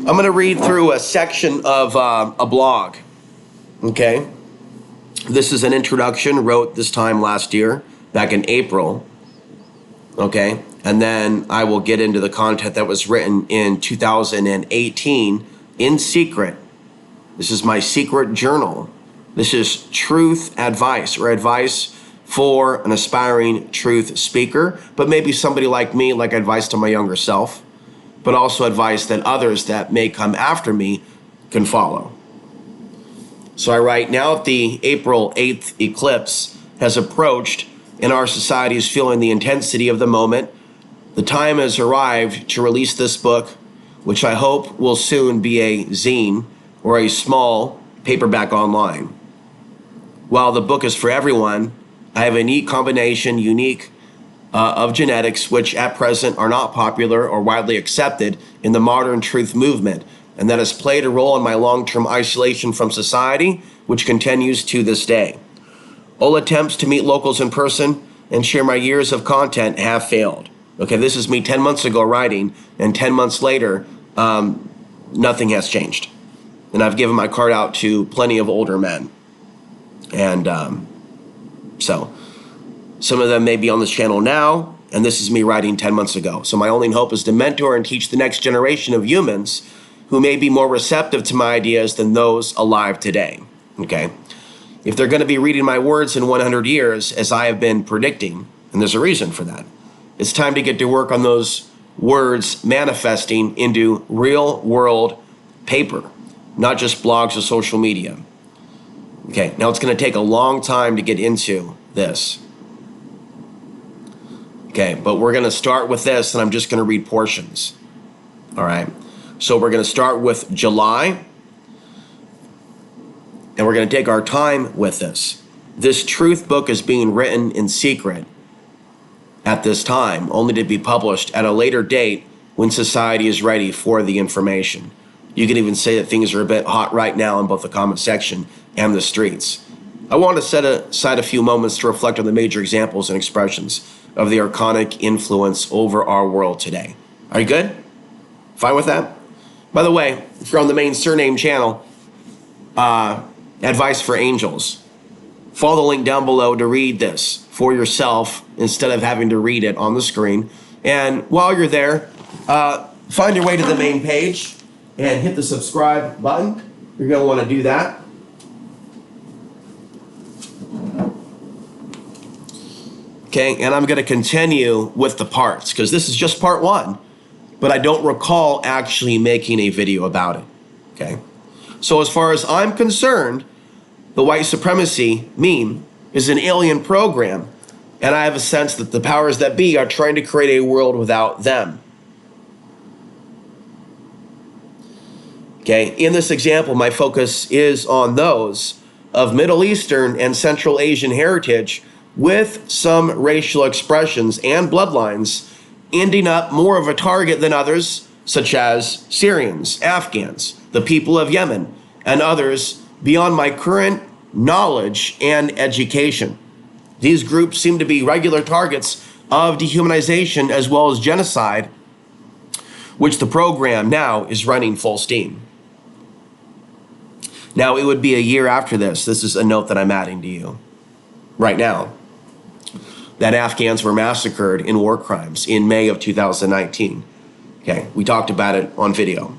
I'm going to read through a section of a blog, okay? This is an introduction, wrote this time last year, back in April, okay? And then I will get into the content that was written in 2018 in secret. This is my secret journal. This is truth advice, or advice for an aspiring truth speaker, but maybe somebody like me, like advice to my younger self, but also advice that others that may come after me can follow. So I write, now that the April 8th eclipse has approached and our society is feeling the intensity of the moment, the time has arrived to release this book, which I hope will soon be a zine or a small paperback online. While the book is for everyone, I have a neat combination, of genetics, which at present are not popular or widely accepted in the modern truth movement, and that has played a role in my long-term isolation from society, which continues to this day. All attempts to meet locals in person and share my years of content have failed. Okay, this is me 10 months ago writing, and 10 months later, nothing has changed. And I've given my card out to plenty of older men. And so some of them may be on this channel now, and this is me writing 10 months ago. So my only hope is to mentor and teach the next generation of humans who may be more receptive to my ideas than those alive today, okay? If they're gonna be reading my words in 100 years, as I have been predicting, and there's a reason for that, it's time to get to work on those words manifesting into real world paper, not just blogs or social media. Okay, now it's gonna take a long time to get into this. Okay, but we're gonna start with this, and I'm just gonna read portions, all right? So we're gonna start with July, and we're gonna take our time with this. This truth book is being written in secret at this time, only to be published at a later date when society is ready for the information. You can even say that things are a bit hot right now in both the comment section and the streets. I want to set aside a few moments to reflect on the major examples and expressions of the archonic influence over our world today. Are you good? Fine with that? By the way, if you're on the main surname channel, advice for angels. Follow the link down below to read this for yourself instead of having to read it on the screen. And while you're there, find your way to the main page and hit the subscribe button. You're going to want to do that. Okay, and I'm going to continue with the parts because this is just part one, but I don't recall actually making a video about it. Okay, so as far as I'm concerned, the white supremacy meme is an alien program, and I have a sense that the powers that be are trying to create a world without them. Okay, in this example, my focus is on those of Middle Eastern and Central Asian heritage with some racial expressions and bloodlines ending up more of a target than others, such as Syrians, Afghans, the people of Yemen, and others beyond my current knowledge and education. These groups seem to be regular targets of dehumanization as well as genocide, which the program now is running full steam. Now, it would be a year after this. This is a note that I'm adding to you right now, that Afghans were massacred in war crimes in May of 2019. Okay, we talked about it on video.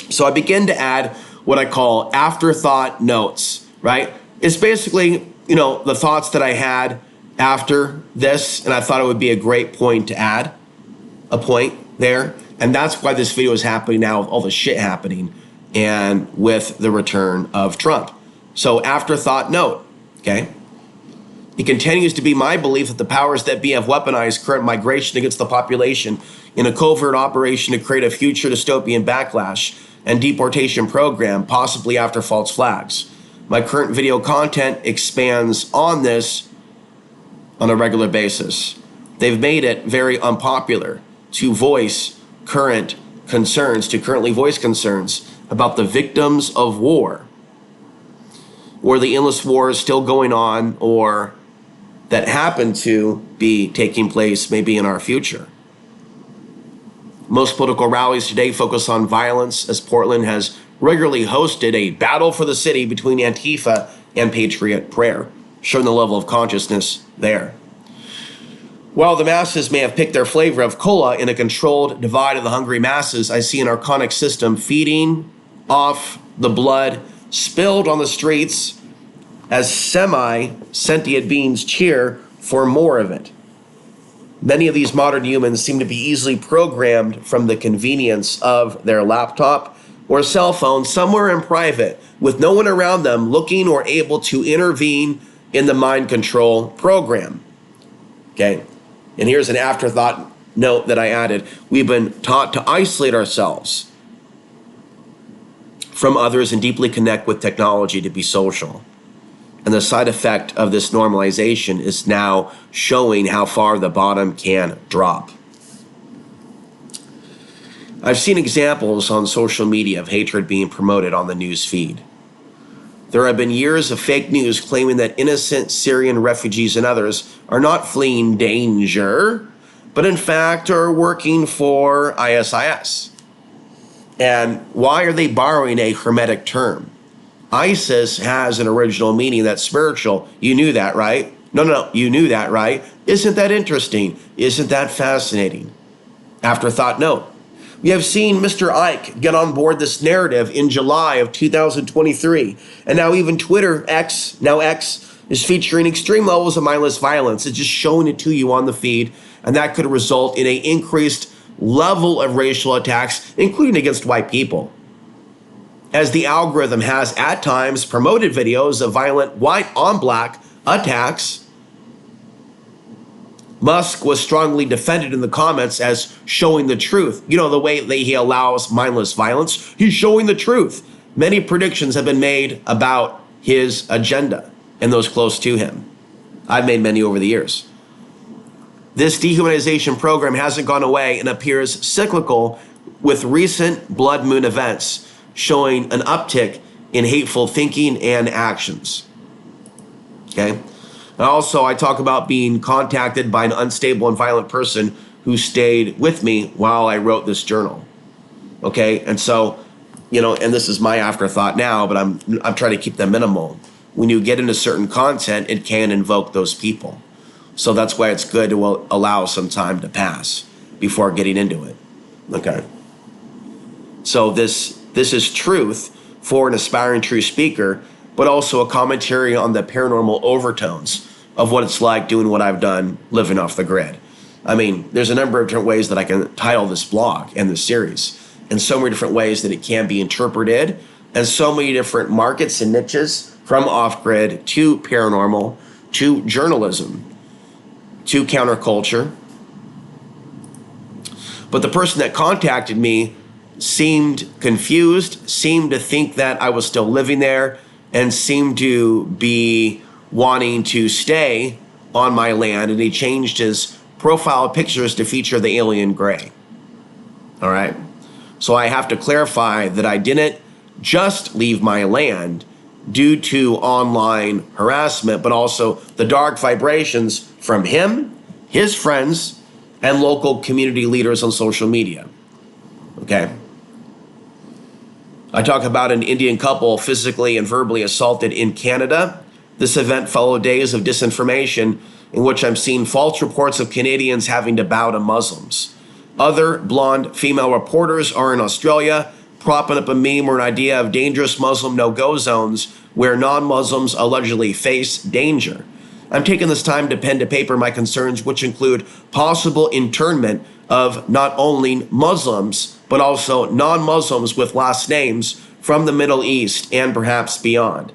So I begin to add what I call afterthought notes, right? It's basically, the thoughts that I had after this, and I thought it would be a great point to add a point there. And that's why this video is happening now with all the shit happening and with the return of Trump. So afterthought note, okay? It continues to be my belief that the powers that be have weaponized current migration against the population in a covert operation to create a future dystopian backlash and deportation program, possibly after false flags. My current video content expands on this on a regular basis. They've made it very unpopular to voice currently voice concerns about the victims of war, or the endless wars still going on, or that happen to be taking place maybe in our future. Most political rallies today focus on violence, as Portland has regularly hosted a battle for the city between Antifa and Patriot Prayer, showing the level of consciousness there. While the masses may have picked their flavor of cola in a controlled divide of the hungry masses, I see an archonic system feeding off the blood spilled on the streets as semi-sentient beings cheer for more of it. Many of these modern humans seem to be easily programmed from the convenience of their laptop or cell phone somewhere in private, with no one around them looking or able to intervene in the mind control program. Okay, and here's an afterthought note that I added. We've been taught to isolate ourselves from others and deeply connect with technology to be social. And the side effect of this normalization is now showing how far the bottom can drop. I've seen examples on social media of hatred being promoted on the news feed. There have been years of fake news claiming that innocent Syrian refugees and others are not fleeing danger, but in fact are working for ISIS. And why are they borrowing a hermetic term? ISIS has an original meaning that's spiritual. You knew that, right? No, you knew that, right? Isn't that interesting? Isn't that fascinating? Afterthought note. We have seen Mr. Ike get on board this narrative in July of 2023. And now even Twitter, X, is featuring extreme levels of mindless violence. It's just showing it to you on the feed. And that could result in an increased level of racial attacks, including against white people, as the algorithm has at times promoted videos of violent white on black attacks. Musk was strongly defended in the comments as showing the truth. You know, the way that he allows mindless violence, he's showing the truth. Many predictions have been made about his agenda and those close to him. I've made many over the years. This dehumanization program hasn't gone away and appears cyclical, with recent blood moon events showing an uptick in hateful thinking and actions. Okay. And also, I talk about being contacted by an unstable and violent person who stayed with me while I wrote this journal. Okay. And so, you know, and this is my afterthought now, but I'm trying to keep them minimal. When you get into certain content, it can invoke those people. So that's why it's good to allow some time to pass before getting into it. Okay. So this is truth for an aspiring true speaker, but also a commentary on the paranormal overtones of what it's like doing what I've done, living off the grid. I mean, there's a number of different ways that I can title this blog and this series, and so many different ways that it can be interpreted, and so many different markets and niches, from off-grid to paranormal to journalism to counterculture. But the person that contacted me seemed confused, seemed to think that I was still living there, and seemed to be wanting to stay on my land, and he changed his profile pictures to feature the alien gray. All right. So I have to clarify that I didn't just leave my land due to online harassment, but also the dark vibrations from him, his friends, and local community leaders on social media. Okay. I talk about an Indian couple physically and verbally assaulted in Canada. This event followed days of disinformation in which I'm seeing false reports of Canadians having to bow to Muslims. Other blonde female reporters are in Australia, propping up a meme or an idea of dangerous Muslim no-go zones where non-Muslims allegedly face danger. I'm taking this time to pen to paper my concerns, which include possible internment of not only Muslims, but also non-Muslims with last names from the Middle East and perhaps beyond.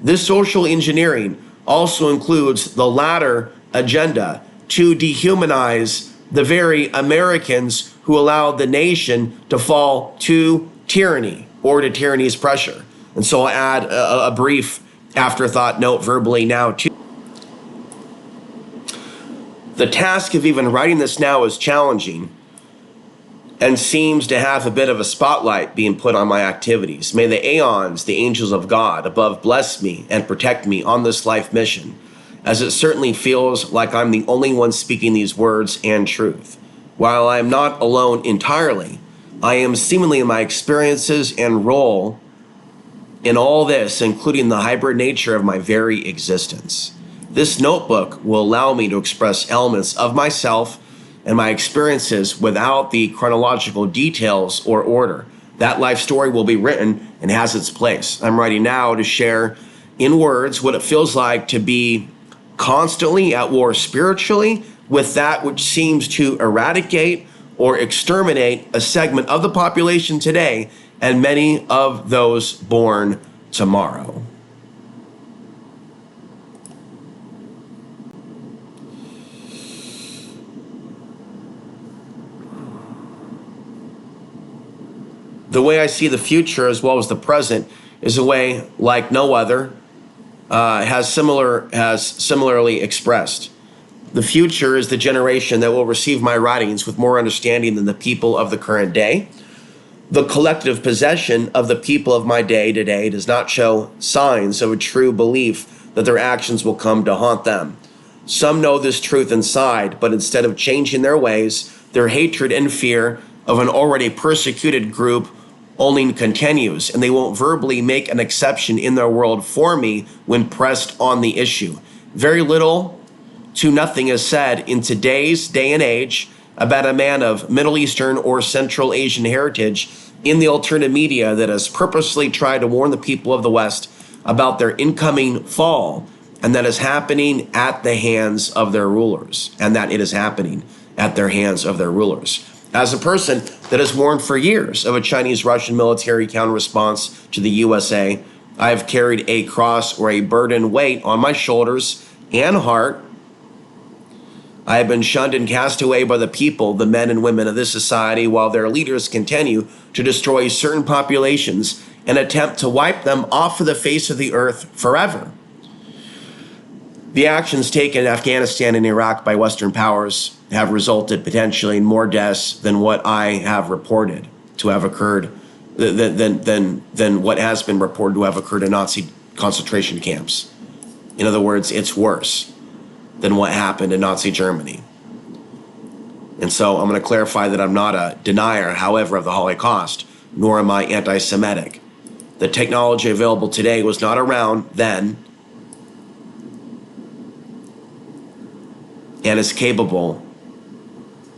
This social engineering also includes the latter agenda to dehumanize the very Americans who allowed the nation to fall to tyranny or to tyranny's pressure. And so I'll add a brief afterthought note verbally now too. The task of even writing this now is challenging and seems to have a bit of a spotlight being put on my activities. May the aeons, the angels of God above, bless me and protect me on this life mission, as it certainly feels like I'm the only one speaking these words and truth. While I am not alone entirely, I am seemingly in my experiences and role in all this, including the hybrid nature of my very existence. This notebook will allow me to express elements of myself and my experiences without the chronological details or order. That life story will be written and has its place. I'm writing now to share in words what it feels like to be constantly at war spiritually with that which seems to eradicate or exterminate a segment of the population today and many of those born tomorrow. The way I see the future as well as the present is a way like no other, has similarly expressed. The future is the generation that will receive my writings with more understanding than the people of the current day. The collective possession of the people of my day today does not show signs of a true belief that their actions will come to haunt them. Some know this truth inside, but instead of changing their ways, their hatred and fear of an already persecuted group only continues, and they won't verbally make an exception in their world for me when pressed on the issue. Very little to nothing is said in today's day and age about a man of Middle Eastern or Central Asian heritage in the alternative media that has purposely tried to warn the people of the West about their incoming fall, and that is happening at the hands of their rulers, and that it is happening at their hands of their rulers. As a person that has warned for years of a Chinese-Russian military counter-response to the USA, I have carried a cross or a burden weight on my shoulders and heart. I have been shunned and cast away by the people, the men and women of this society, while their leaders continue to destroy certain populations and attempt to wipe them off of the face of the earth forever. The actions taken in Afghanistan and Iraq by Western powers have resulted potentially in more deaths than what I have reported to have occurred, than what has been reported to have occurred in Nazi concentration camps. In other words, it's worse than what happened in Nazi Germany. And so I'm going to clarify that I'm not a denier, however, of the Holocaust, nor am I anti-Semitic. The technology available today was not around then, and is capable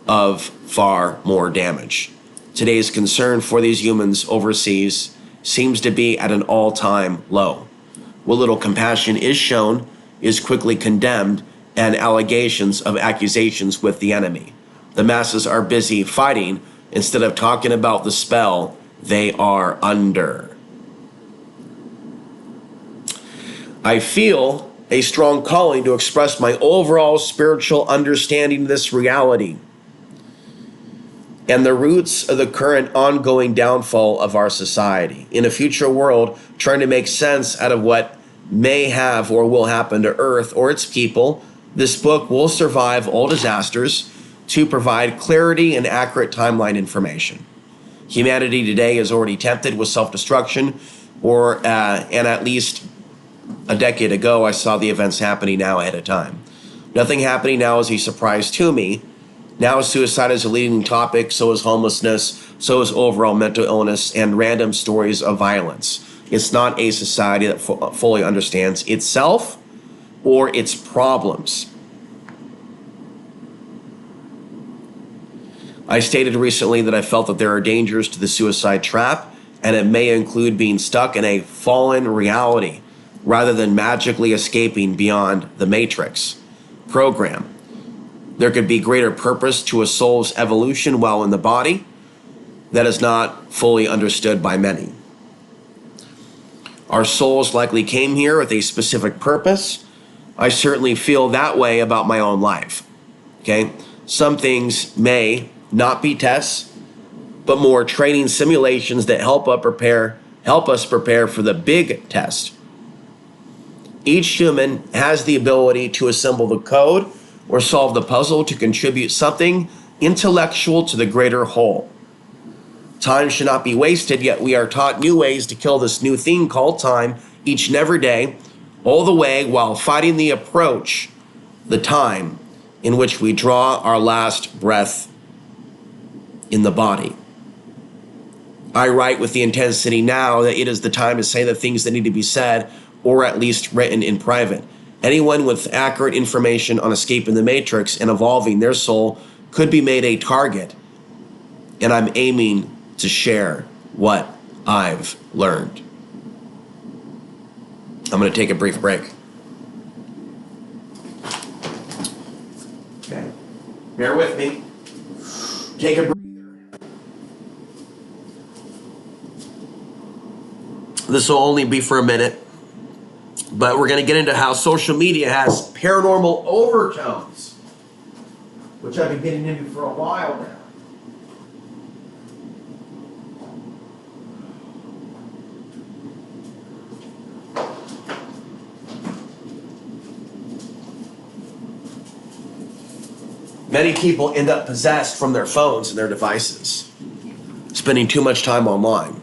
of far more damage. Today's concern for these humans overseas seems to be at an all-time low. What little compassion is shown is quickly condemned, and allegations of accusations with the enemy. The masses are busy fighting instead of talking about the spell they are under. I feel a strong calling to express my overall spiritual understanding of this reality and the roots of the current ongoing downfall of our society. In a future world, trying to make sense out of what may have or will happen to Earth or its people, this book will survive all disasters to provide clarity and accurate timeline information. Humanity today is already tempted with self-destruction, and at least a decade ago, I saw the events happening now ahead of time. Nothing happening now is a surprise to me. Now suicide is a leading topic, so is homelessness, so is overall mental illness, and random stories of violence. It's not a society that fully understands itself or its problems. I stated recently that I felt that there are dangers to the suicide trap, and it may include being stuck in a fallen reality rather than magically escaping beyond the matrix. Progam. There could be greater purpose to a soul's evolution while in the body that is not fully understood by many. Our souls likely came here with a specific purpose. I certainly feel that way about my own life. Okay? Some things may not be tests, but more training simulations that help us prepare for the big test. Each human has the ability to assemble the code or solve the puzzle to contribute something intellectual to the greater whole. Time should not be wasted, yet we are taught new ways to kill this new thing called time each and every day, all the way while fighting the approach, the time in which we draw our last breath in the body. I write with the intensity now that it is the time to say the things that need to be said, or at least written in private. Anyone with accurate information on escaping the matrix and evolving their soul could be made a target, and I'm aiming to share what I've learned. I'm going to take a brief break. Okay. Bear with me. Take a breather. This will only be for a minute, but we're going to get into how social media has paranormal overtones, which I've been getting into for a while now. Many people end up possessed from their phones and their devices, spending too much time online.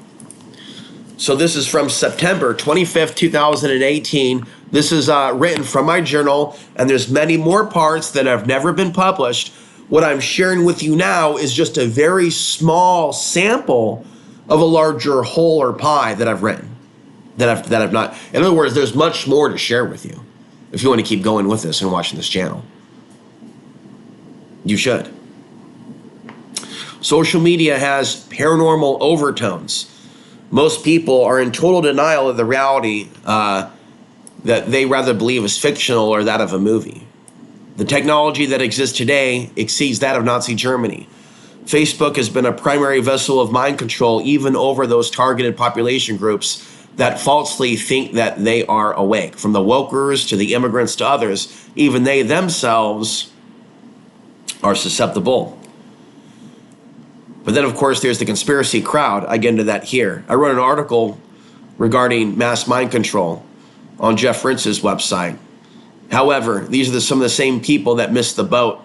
So this is from September 25th, 2018. This is written from my journal, and there's many more parts that have never been published. What I'm sharing with you now is just a very small sample of a larger whole or pie that I've written, that I've not. In other words, there's much more to share with you if you want to keep going with this and watching this channel. You should. Social media has paranormal overtones. Most people are in total denial of the reality that they rather believe is fictional or that of a movie. The technology that exists today exceeds that of Nazi Germany. Facebook has been a primary vessel of mind control even over those targeted population groups that falsely think that they are awake. From the wokers to the immigrants to others, even they themselves are susceptible. But then, of course, there's the conspiracy crowd. I get into that here. I wrote an article regarding mass mind control on Jeff Rince's website. However, these are some of the same people that missed the boat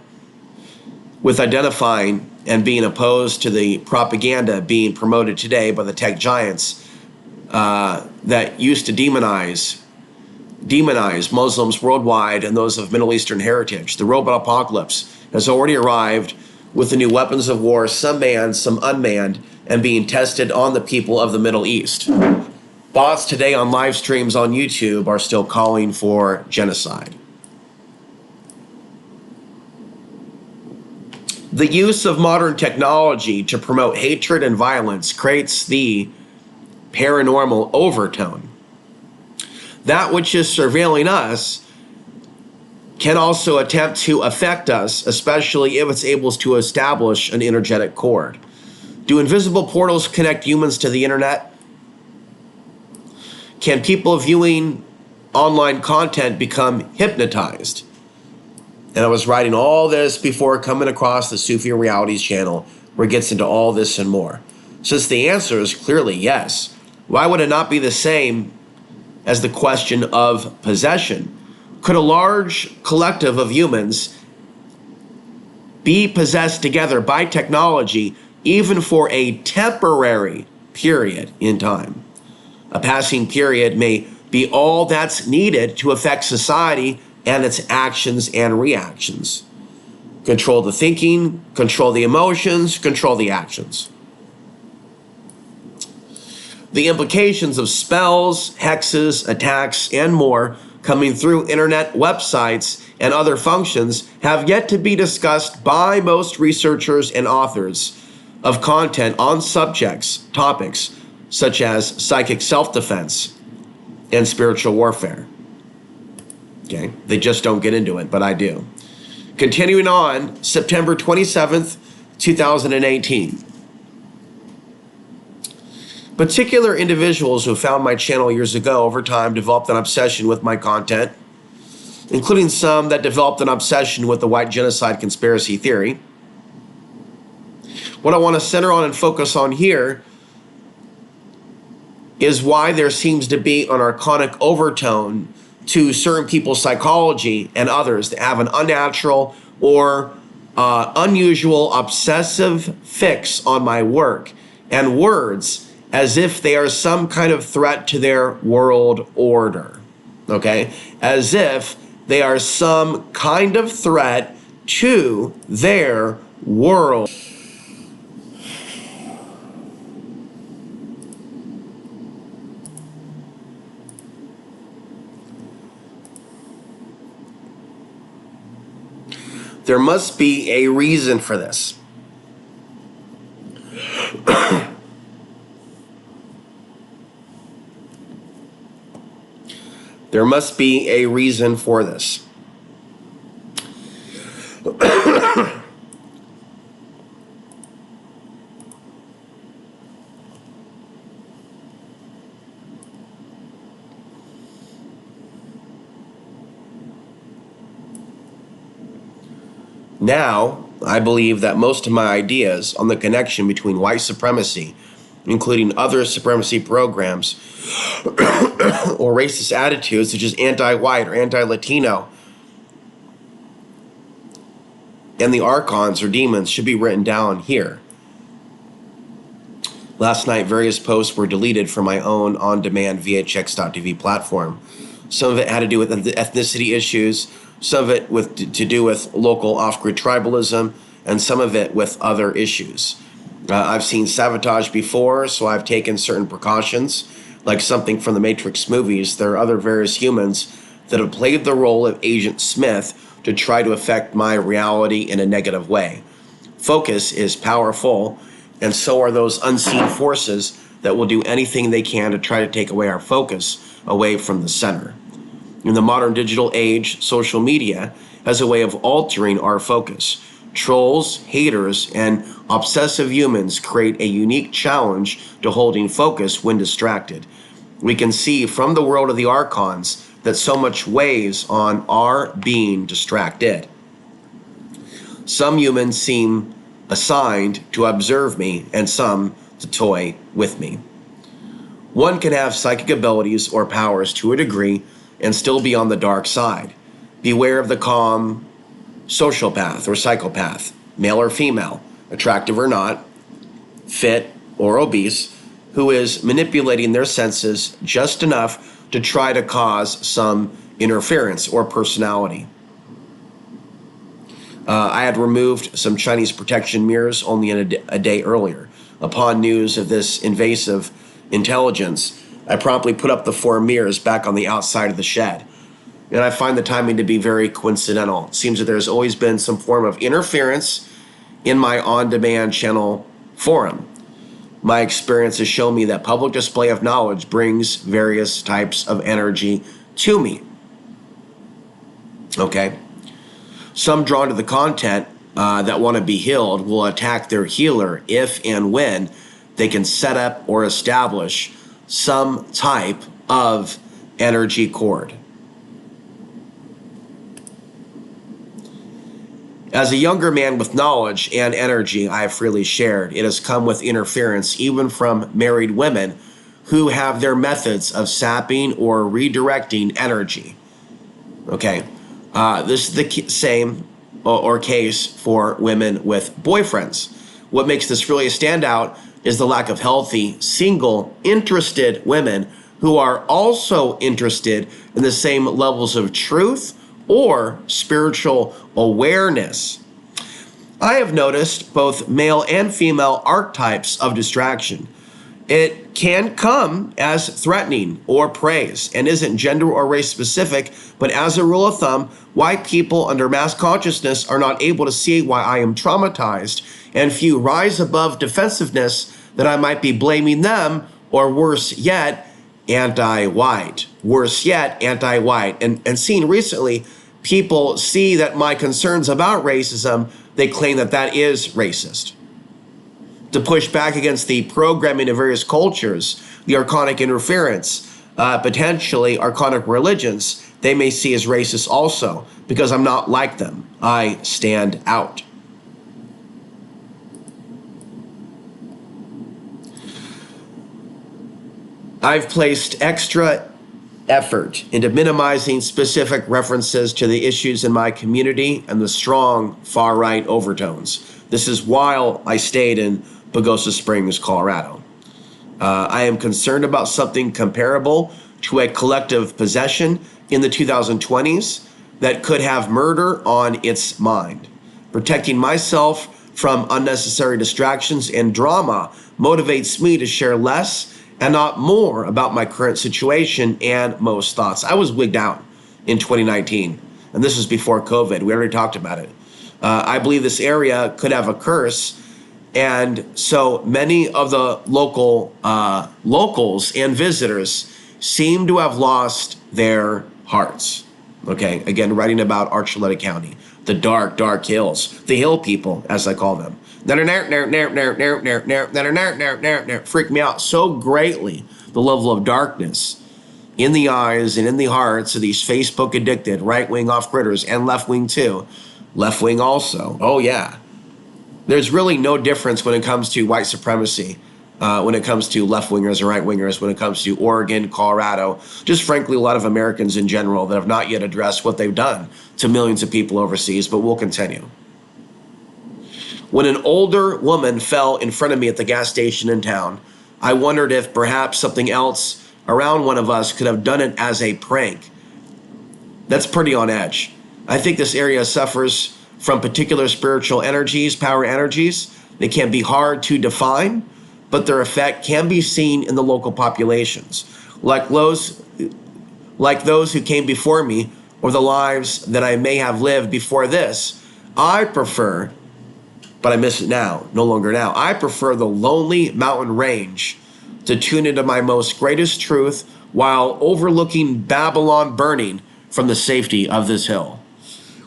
with identifying and being opposed to the propaganda being promoted today by the tech giants that used to demonize Muslims worldwide and those of Middle Eastern heritage. The robot apocalypse has already arrived with the new weapons of war, some manned, some unmanned, and being tested on the people of the Middle East. Bots today on live streams on YouTube are still calling for genocide. The use of modern technology to promote hatred and violence creates the paranormal overtone. That which is surveilling us can also attempt to affect us, especially if it's able to establish an energetic cord. Do invisible portals connect humans to the internet? Can people viewing online content become hypnotized? And I was writing all this before coming across the Sufi Realities channel, where it gets into all this and more. Since the answer is clearly yes, why would it not be the same as the question of possession? Could a large collective of humans be possessed together by technology, even for a temporary period in time? A passing period may be all that's needed to affect society and its actions and reactions. Control the thinking, control the emotions, control the actions. The implications of spells, hexes, attacks, and more coming through internet websites and other functions have yet to be discussed by most researchers and authors of content on topics such as psychic self-defense and spiritual warfare. Okay, they just don't get into it, but I do. Continuing on, September 27th, 2018. Particular individuals who found my channel years ago over time developed an obsession with my content, including some that developed an obsession with the white genocide conspiracy theory. What I want to center on and focus on here is why there seems to be an archonic overtone to certain people's psychology and others that have an unnatural or unusual obsessive fix on my work and words as if they are some kind of threat to their world order, okay? As if they are some kind of threat to their world. There must be a reason for this. There must be a reason for this. Now, I believe that most of my ideas on the connection between white supremacy, including other supremacy programs, or racist attitudes such as anti-white or anti-Latino, and the archons or demons should be written down here. Last night, various posts were deleted from my own on-demand VHX.tv platform. Some of it had to do with ethnicity issues, some of it to do with local off-grid tribalism, and some of it with other issues. I've seen sabotage before, so I've taken certain precautions, like something from the Matrix movies. There are other various humans that have played the role of Agent Smith to try to affect my reality in a negative way. Focus is powerful, and so are those unseen forces that will do anything they can to try to take away our focus away from the center. In the modern digital age, social media has a way of altering our focus. Trolls, haters, and obsessive humans create a unique challenge to holding focus when distracted. We can see from the world of the archons that so much weighs on our being distracted. Some humans seem assigned to observe me, and some to toy with me. One can have psychic abilities or powers to a degree and still be on the dark side. Beware of the calm sociopath or psychopath, male or female, attractive or not, fit or obese, who is manipulating their senses just enough to try to cause some interference or personality. I had removed some Chinese protection mirrors only a day earlier. Upon news of this invasive intelligence, I promptly put up the 4 mirrors back on the outside of the shed. And I find the timing to be very coincidental. It seems that there's always been some form of interference in my on-demand channel forum. My experience has shown me that public display of knowledge brings various types of energy to me. Okay? Some drawn to the content that want to be healed will attack their healer if and when they can set up or establish some type of energy cord. As a younger man with knowledge and energy I have freely shared, it has come with interference even from married women who have their methods of sapping or redirecting energy. Okay, this is the same or case for women with boyfriends. What makes this really stand out is the lack of healthy, single, interested women who are also interested in the same levels of truth or spiritual awareness. I have noticed both male and female archetypes of distraction. It can come as threatening or praise and isn't gender or race specific, but as a rule of thumb, white people under mass consciousness are not able to see why I am traumatized, and few rise above defensiveness that I might be blaming them, or worse yet, anti-white. Worse yet, anti-white. And seen recently, people see that my concerns about racism, they claim that that is racist. To push back against the programming of various cultures, the archonic interference, potentially archonic religions, they may see as racist also, because I'm not like them. I stand out. I've placed extra effort into minimizing specific references to the issues in my community and the strong far-right overtones. This is while I stayed in Pagosa Springs, Colorado. I am concerned about something comparable to a collective possession in the 2020s that could have murder on its mind. Protecting myself from unnecessary distractions and drama motivates me to share less and not more about my current situation and most thoughts. I was wigged out in 2019, and this was before COVID. We already talked about it. I believe this area could have a curse, and so many of the locals and visitors seem to have lost their hearts. Okay, again, writing about Archuleta County, the dark, dark hills, the hill people, as I call them. Freak me out so greatly, the level of darkness in the eyes and in the hearts of these Facebook addicted right-wing off critters, and left-wing too. Left-wing also. Oh yeah. There's really no difference when it comes to white supremacy, when it comes to left-wingers or right-wingers, when it comes to Oregon, Colorado, just frankly a lot of Americans in general that have not yet addressed what they've done to millions of people overseas, but we'll continue. When an older woman fell in front of me at the gas station in town, I wondered if perhaps something else around one of us could have done it as a prank. That's pretty on edge. I think this area suffers from particular spiritual energies, power energies. They can be hard to define, but their effect can be seen in the local populations. Like those who came before me, or the lives that I may have lived before this, I prefer, but I miss it now, no longer now. I prefer the lonely mountain range to tune into my most greatest truth while overlooking Babylon burning from the safety of this hill.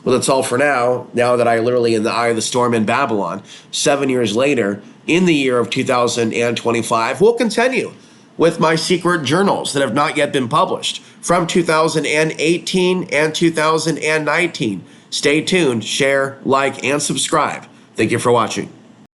Well, that's all for now. Now that I literally in the eye of the storm in Babylon, 7 years later, in the year of 2025, we'll continue with my secret journals that have not yet been published from 2018 and 2019. Stay tuned, share, like, and subscribe. Thank you for watching.